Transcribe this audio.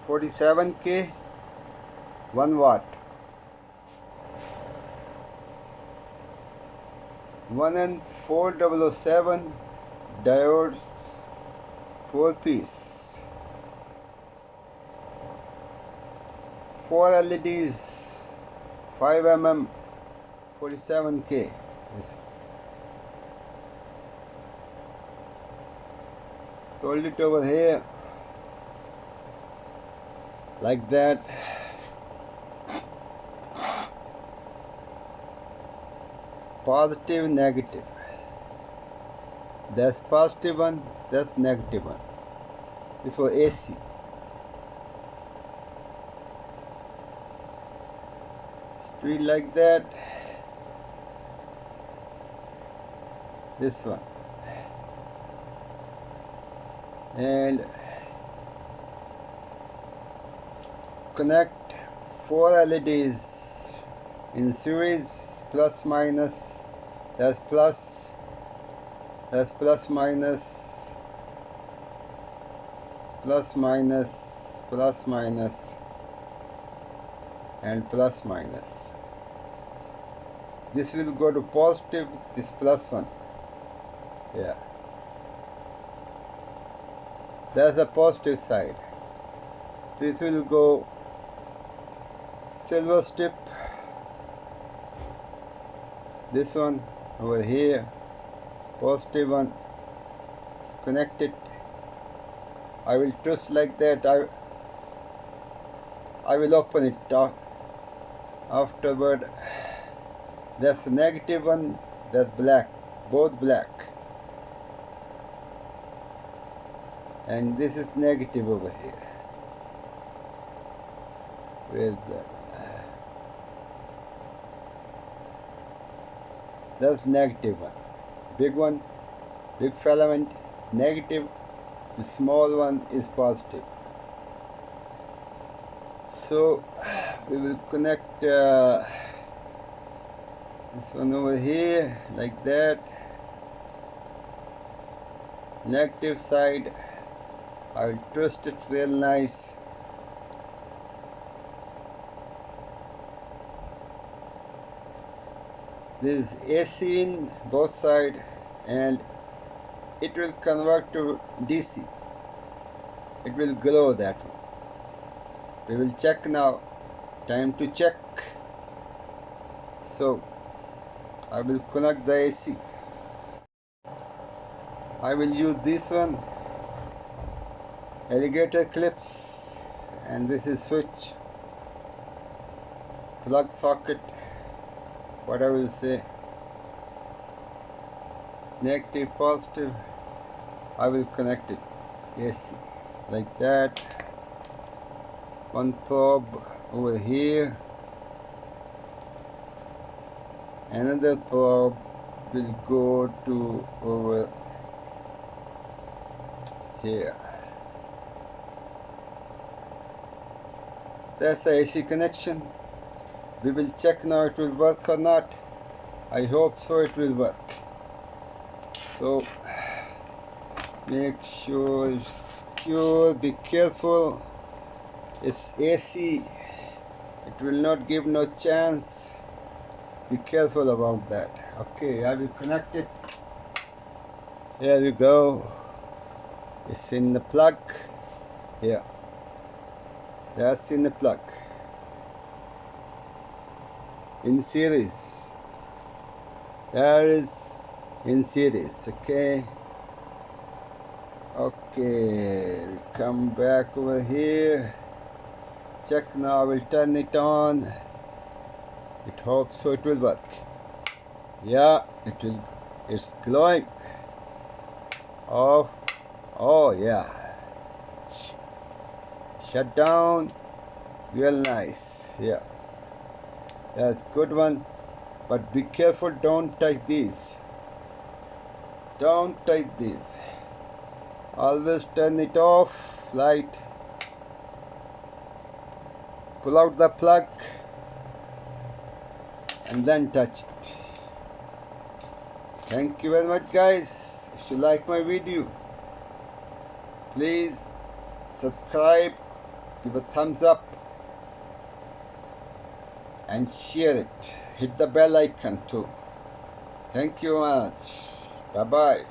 47K 1 watt, 1N4007 diodes 4 piece, 4 LEDs 5 mm 47K. Hold it over here like that. Positive, negative. That's positive one, that's negative one. This for AC. Street like that. This one. And connect 4 LEDs in series, plus minus. That's plus, that's plus minus, plus minus, plus minus, and plus minus. This will go to positive, this plus one. Yeah, that's the positive side. This will go silver strip. This one over here, positive one, is connected. I will twist like that. I will open it afterward. That's the negative one, that's black, both black. And this is negative over here. Where's that one? That's negative one, big filament, negative. The small one is positive. So we will connect this one over here like that. Negative side, I will twist it real nice. This is AC in both sides, and it will convert to DC. It will glow that one. We will check now. Time to check. So I will connect the AC. I will use this one, alligator clips, and this is switch, plug socket, what I will say, negative, positive. I will connect it AC like that. One probe over here, another probe will go to over here. That's the AC connection. We will check now it will work or not. I hope so it will work. So make sure it's secure, be careful. It's AC, it will not give no chance. Be careful about that. Okay, I will connect it. Here we go. It's in the plug. Here, that's in the plug, in series. There is in series. Okay, come back over here. Check now. I will turn it on. It hopes so it will work. Yeah, it will. It's glowing. Oh yeah. Shut down. Real nice. Yeah, that's good one. But be careful. Don't touch these. Don't touch these. Always turn it off. Light. Pull out the plug and then touch it. Thank you very much, guys. If you like my video, please subscribe, give a thumbs up and share it. Hit the bell icon too. Thank you much. Bye bye.